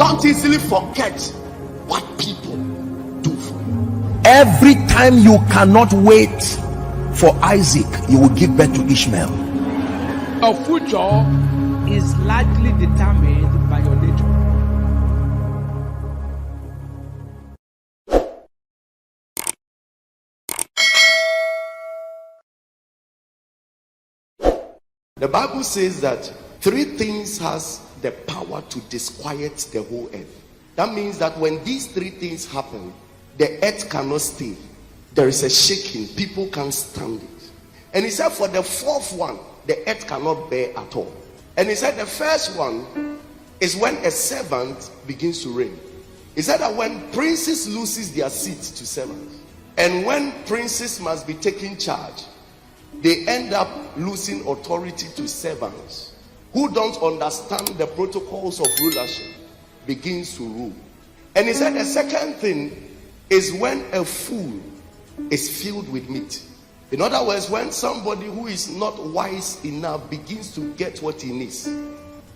Don't easily forget what people do for you. Every time you cannot wait for Isaac, you will give birth to Ishmael. Your future is largely determined by your nature. The Bible says that 3 things has the power to disquiet the whole earth. That means that when these 3 things happen, the earth cannot stay. There is a shaking. People can't stand it. And he said for the 4th one, the earth cannot bear at all. And he said the first one is when a servant begins to reign. He said that when princes loses their seats to servants, and when princes must be taking charge, they end up losing authority to servants who don't understand the protocols of rulership, begins to rule. And he said the second thing is when a fool is filled with meat. In other words, when somebody who is not wise enough begins to get what he needs,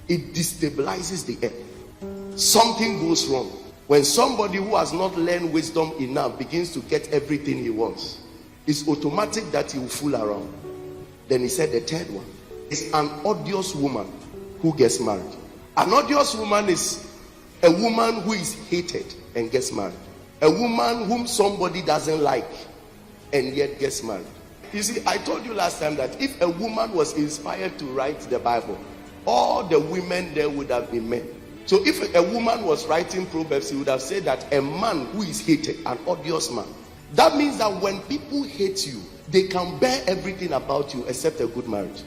it destabilizes the earth. Something goes wrong when somebody who has not learned wisdom enough begins to get everything he wants. It's automatic that he will fool around. Then he said the third one is an odious woman who gets married. An odious woman is a woman who is hated and gets married. A woman whom somebody doesn't like and yet gets married. You see, I told you last time that if a woman was inspired to write the Bible, all the women there would have been men. So if a woman was writing Proverbs, he would have said that a man who is hated, an odious man. That means that when people hate you, they can bear everything about you except a good marriage.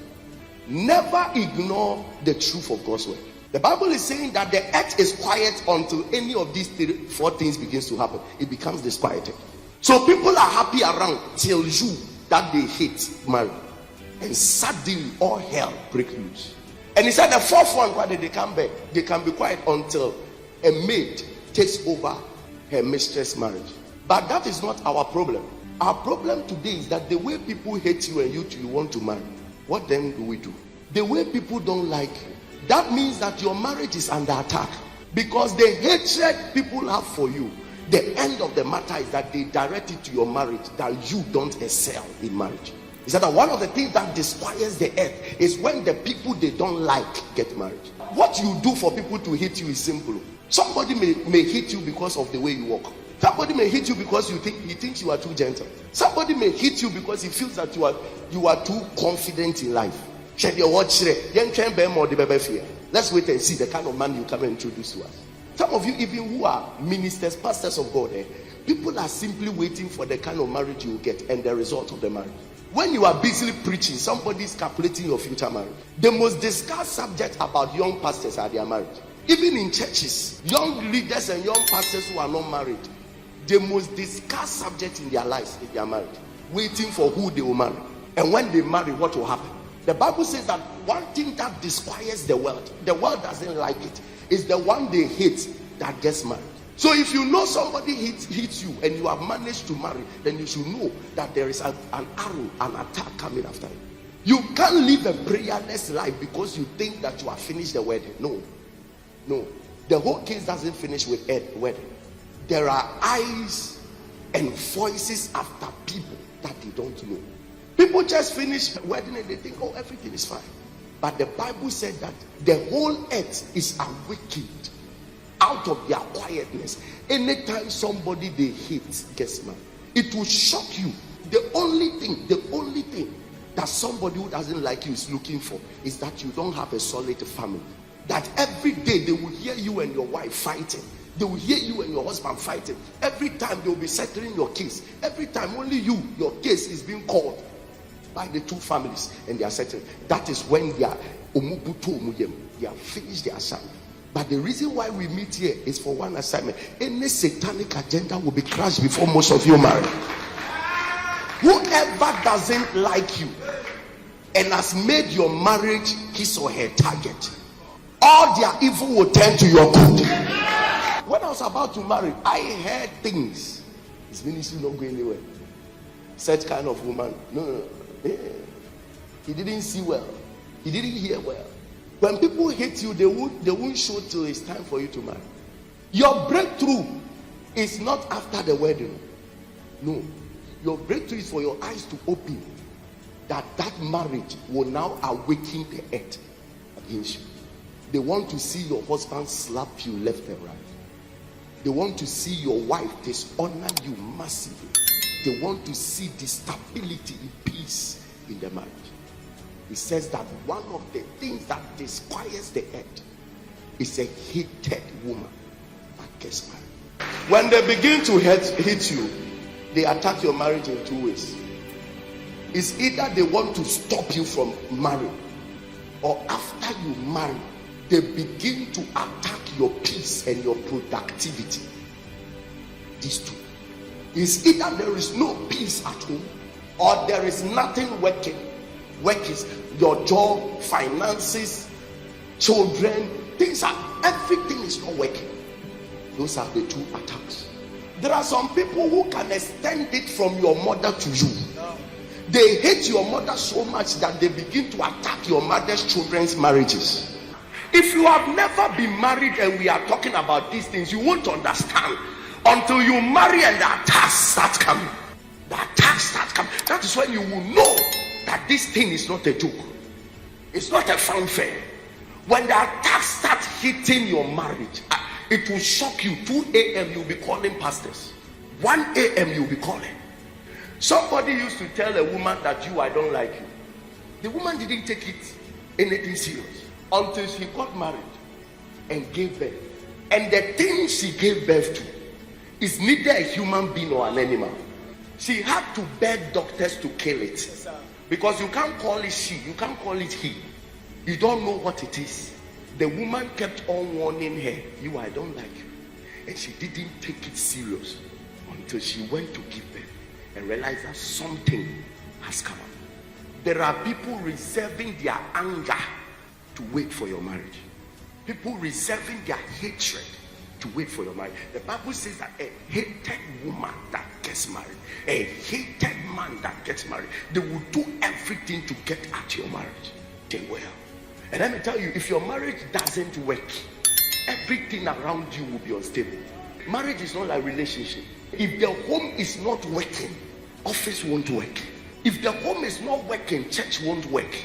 Never ignore the truth of God's word. The Bible is saying that the earth is quiet until any of these 4 things begins to happen. It becomes disquieted. So people are happy around till you that they hate marriage, and suddenly all hell breaks loose. And he said the 4th one, why did they come back? They can be quiet until a maid takes over her mistress' marriage. But that is not our problem. Our problem today is that the way people hate you and you want to marry, what then do we do? The way people don't like you, that means that your marriage is under attack. Because the hatred people have for you, the end of the matter is that they direct it to your marriage, that you don't excel in marriage. Is that one of the things that disquiets the earth is when the people they don't like get married. What you do for people to hate you is simple. Somebody may hate you because of the way you walk. Somebody may hate you because he thinks you are too gentle. Somebody may hate you because he feels that you are too confident in life. Let's wait and see the kind of man you come and introduce to us. Some of you, even who are ministers, pastors of God, people are simply waiting for the kind of marriage you will get and the result of the marriage. When you are busily preaching, somebody is calculating your future marriage. The most discussed subject about young pastors are their marriage. Even in churches, young leaders and young pastors who are not married, the most discussed subject in their lives is their marriage. Waiting for who they will marry. And when they marry, what will happen? The Bible says that one thing that disquiets the world doesn't like it, is the one they hate that gets married. So if you know somebody hits you and you have managed to marry, then you should know that there is an arrow, an attack coming after you. You can't live a prayerless life because you think that you have finished the wedding. No. The whole case doesn't finish with wedding. There are eyes and voices after people that they don't know. People just finish the wedding and they think, oh, everything is fine. But the Bible said that the whole earth is awakened out of their quietness. Anytime somebody they hate gets married, it will shock you. The only thing that somebody who doesn't like you is looking for is that you don't have a solid family. That every day they will hear you and your wife fighting. They will hear you and your husband fighting. Every time they will be settling your case. Every time only your case is being called by the two families and they are settling. That is when they are finished their assignment. But the reason why we meet here is for one assignment. Any satanic agenda will be crushed before most of you marry. Whoever doesn't like you and has made your marriage his or her target, all their evil will turn to your good. When I was about to marry, I heard things. His ministry not going anywhere. Such kind of woman. No. He didn't see well. He didn't hear well. When people hate you, they won't show till it's time for you to marry. Your breakthrough is not after the wedding. No. Your breakthrough is for your eyes to open, that marriage will now awaken the earth against you. They want to see your husband slap you left and right. They want to see your wife dishonor you massively. They want to see the stability and peace in the marriage. It says that one of the things that disquiets the earth is a hated woman that gets married. When they begin to hate you, they attack your marriage in two ways. It's either they want to stop you from marrying, or after you marry, they begin to attack your peace and your productivity. These two. It's either there is no peace at home, or there is nothing working. Work is your job, finances, children, everything is not working. Those are the two attacks. There are some people who can extend it from your mother to you. They hate your mother so much that they begin to attack your mother's children's marriages. If you have never been married and we are talking about these things, you won't understand until you marry and the attacks start coming. The attacks start coming. That is when you will know that this thing is not a joke. It's not a fanfare. When the attacks start hitting your marriage, it will shock you. 2 a.m. you'll be calling pastors. 1 a.m. you'll be calling. Somebody used to tell a woman that I don't like you. The woman didn't take it anything serious until she got married and gave birth. And the thing she gave birth to is neither a human being or an animal. She had to beg doctors to kill it. Because you can't call it she, you can't call it he. You don't know what it is. The woman kept on warning her, I don't like you. And she didn't take it serious until she went to give birth and realized that something has come up. There are people reserving their anger to wait for your marriage. People reserving their hatred to wait for your marriage. The Bible says that a hated woman that gets married, a hated man that gets married, they will do everything to get at your marriage. They will. And let me tell you, if your marriage doesn't work, everything around you will be unstable. Marriage is not like relationship. If the home is not working, office won't work. If the home is not working, church won't work.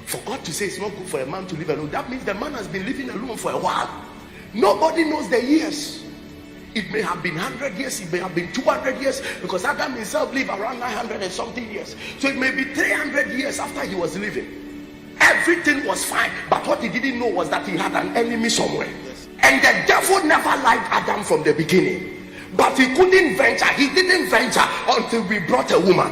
For God to say it's not good for a man to live alone, that means the man has been living alone for a while. Nobody knows the years. It may have been 100 years, it may have been 200 years, because Adam himself lived around 900 and something years. So it may be 300 years after he was living. Everything was fine, but what he didn't know was that he had an enemy somewhere. And the devil never liked Adam from the beginning, but he couldn't venture. He didn't venture until we brought a woman.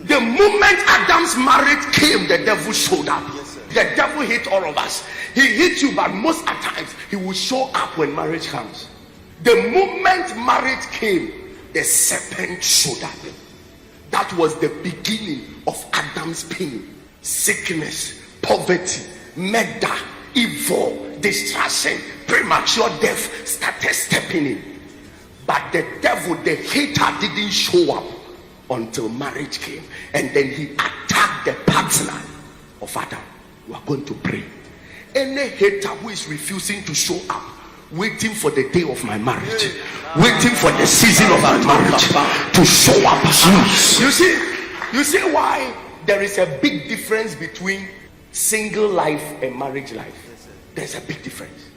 The moment Adam's marriage came, the devil showed up. The devil hit all of us. He hit you, but most at times he will show up when marriage comes. The moment marriage came, the serpent showed up. That was the beginning of Adam's pain. Sickness, poverty, murder, evil, destruction, premature death started stepping in. But the devil, the hater, didn't show up until marriage came. And then he attacked the partner of Adam. We are going to pray. Any hater who is refusing to show up, waiting for the day of my marriage, waiting for the season of my marriage to show up. You see why there is a big difference between single life and marriage life. There's a big difference.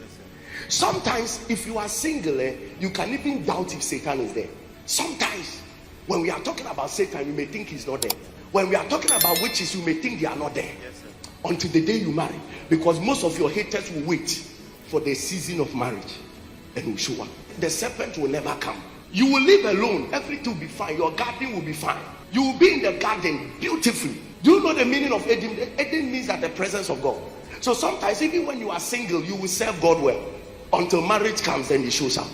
Sometimes if you are single, you can even doubt if Satan is there. Sometimes when we are talking about Satan, you may think he's not there. When we are talking about witches, you may think they are not there. Until the day you marry, because most of your haters will wait for the season of marriage and will show up. The serpent will never come. You will live alone, everything will be fine. Your garden will be fine. You will be in the garden beautifully. Do you know the meaning of Eden? Eden means that the presence of God. So sometimes even when you are single, you will serve God well until marriage comes and he shows up.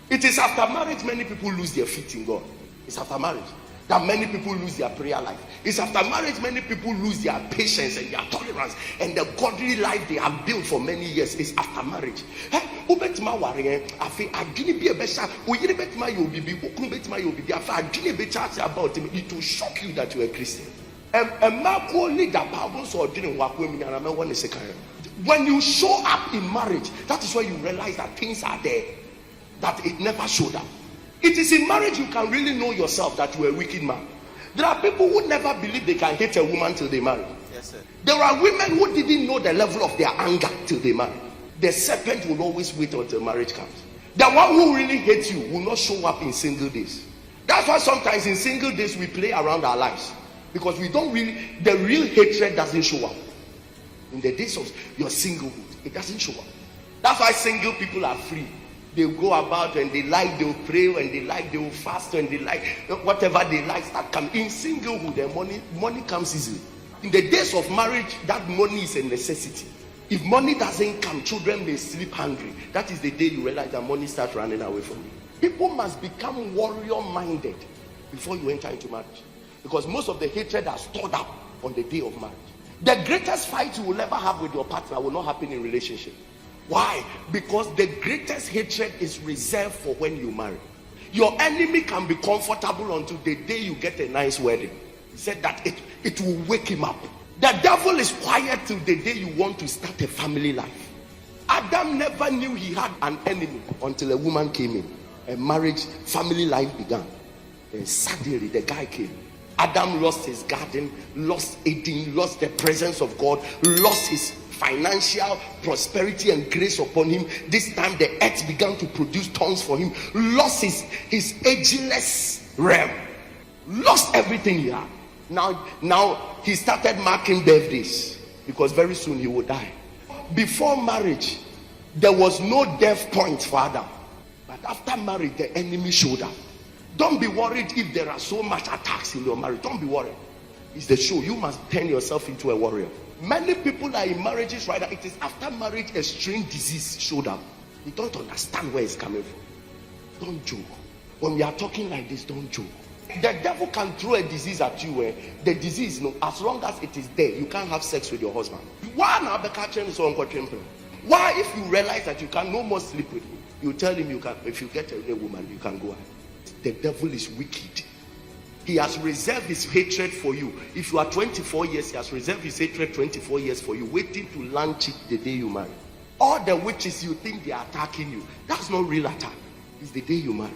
It is after marriage many people lose their faith in God. It's after marriage that many people lose their prayer life. It's after marriage many people lose their patience and their tolerance and the godly life they have built for many years. Is after marriage. It will shock you that you are a Christian. When you show up in marriage, that is where you realize that things are there. that it never showed up. It is in marriage you can really know yourself that you are a wicked man. There are people who never believe they can hate a woman till they marry. Yes, sir. There are women who didn't know the level of their anger till they marry. The serpent will always wait until marriage comes. The one who really hates you will not show up in single days. That's why sometimes in single days we play around our lives, because we don't really, the real hatred doesn't show up. In the days of your singlehood, it doesn't show up. That's why single people are free. They go about when they like, they will pray. When they like, they will fast. When they like, whatever they like start coming. In singlehood, the money comes easily. In the days of marriage, that money is a necessity. If money doesn't come, children may sleep hungry. That is the day you realize that money starts running away from you. People must become warrior-minded before you enter into marriage, because most of the hatred are stored up on the day of marriage. The greatest fight you will ever have with your partner will not happen in relationship. Why? Because the greatest hatred is reserved for when you marry. Your enemy can be comfortable until the day you get a nice wedding. He said that it will wake him up. The devil is quiet till the day you want to start a family life. Adam never knew he had an enemy until a woman came in. A marriage, family life began. Then suddenly the guy came. Adam lost his garden, lost Eden, lost the presence of God, lost his financial prosperity and grace upon him. This time the earth began to produce tongues for him. Lost his ageless realm. Lost everything he had. Now he started marking birthdays, because very soon he would die. Before marriage, there was no death point for Adam. But after marriage, the enemy showed up. Don't be worried if there are so much attacks in your marriage. Don't be worried. It's the show. You must turn yourself into a warrior. Many people are in marriages right now. It is after marriage a strange disease showed up. You don't understand where it's coming from. Don't joke. When we are talking like this, don't joke. The devil can throw a disease at you where the disease, no, as long as it is there, you can't have sex with your husband. Why now the catching is on? Why, if you realize that you can no more sleep with him, you tell him you can, if you get a woman, you can go out. The devil is wicked. He has reserved his hatred for you. If you are 24 years, he has reserved his hatred 24 years for you, waiting to launch it the day you marry. All the witches you think they are attacking you, that's not real attack. It's the day you marry.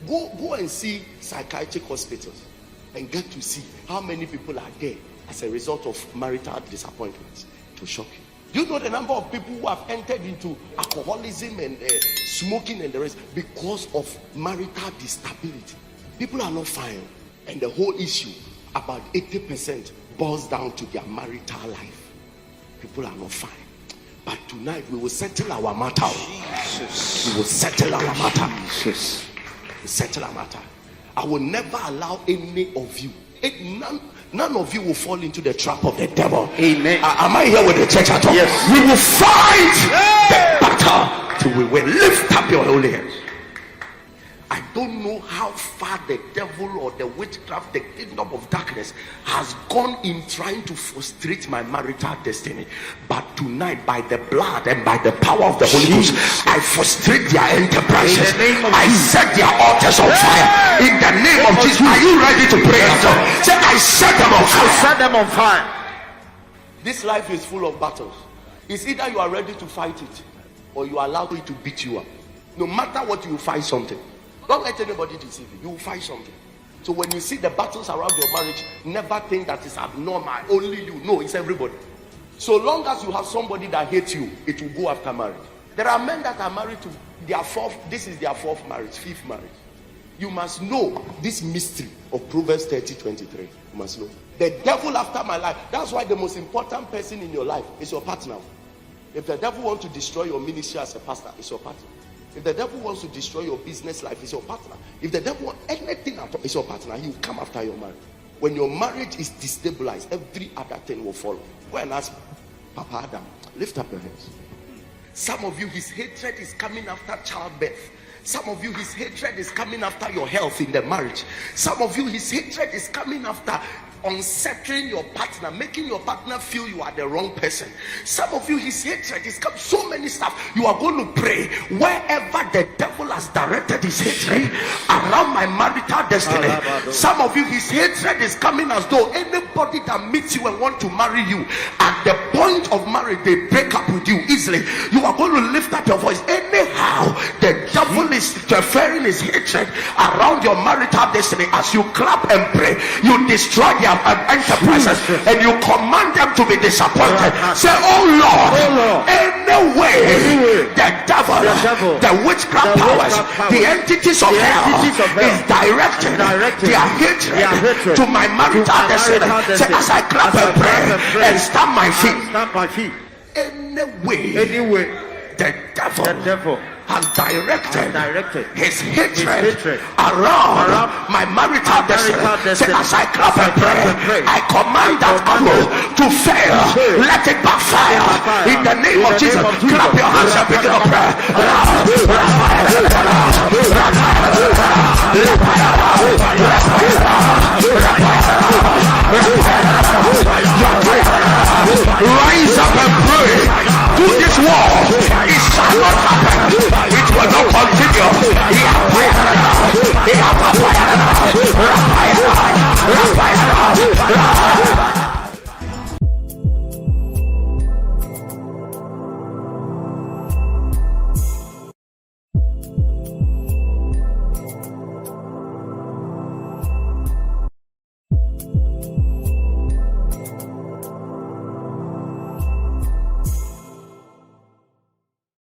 Go and see psychiatric hospitals and get to see how many people are there as a result of marital disappointments. To shock you. Do you know the number of people who have entered into alcoholism and smoking and the rest because of marital instability? People are not fine, and the whole issue, about 80%, boils down to their marital life. People are not fine. But tonight we will settle our matter. We will settle our matter. Settle our matter. I will never allow any of you, none of you will fall into the trap of the devil. Amen. Am I here with the church at all? Yes. We will fight the battle till we will lift up your holy hands. I don't know how far the devil or the witchcraft, the kingdom of darkness, has gone in trying to frustrate my marital destiny. But tonight, by the blood and by the power of the Holy Ghost, I frustrate their enterprises. I set their altars on fire. In the name of Jesus. Are you ready to pray? Say, I set them on fire. I set them on fire. This life is full of battles. It's either you are ready to fight it, or you allow it to beat you up. No matter what, you will fight something. Don't let anybody deceive you. You will find something. So when you see the battles around your marriage, never think that it's abnormal. Only you. No, it's everybody. So long as you have somebody that hates you, it will go after marriage. There are men that are married to their fourth. This is their fourth marriage, fifth marriage. You must know this mystery of Proverbs 30:23. You must know. The devil after my life. That's why the most important person in your life is your partner. If the devil wants to destroy your ministry as a pastor, it's your partner. If the devil wants to destroy your business life, it's your partner. If the devil wants anything at all, it's your partner. He will come after your marriage. When your marriage is destabilized, every other thing will follow. Go and ask Papa Adam. Lift up your hands. Some of you, his hatred is coming after childbirth. Some of you, his hatred is coming after your health in the marriage. Some of you, his hatred is coming after unsettling your partner, making your partner feel you are the wrong person. Some of you, his hatred is coming, so many stuff. You are going to pray wherever the devil devil has directed his hatred around my marital destiny. Some of you, his hatred is coming as though anybody that meets you and want to marry you, at the point of marriage, they break up with you easily. You are going to lift up your voice. Anyhow, the devil is preferring his hatred around your marital destiny. As you clap and pray, you destroy their enterprises and you command them to be disappointed. Say, oh Lord, any way the devil, the witchcraft powers, the entities of hell is directing their hatred to my marital destiny. Say, as I clap and pray and stamp my feet, anyway the devil has directed his hatred around my marital destiny. Say, as I clap and pray, I command that arrow to fail. Let it backfire in the name of Jesus. Clap your hands and begin to pray.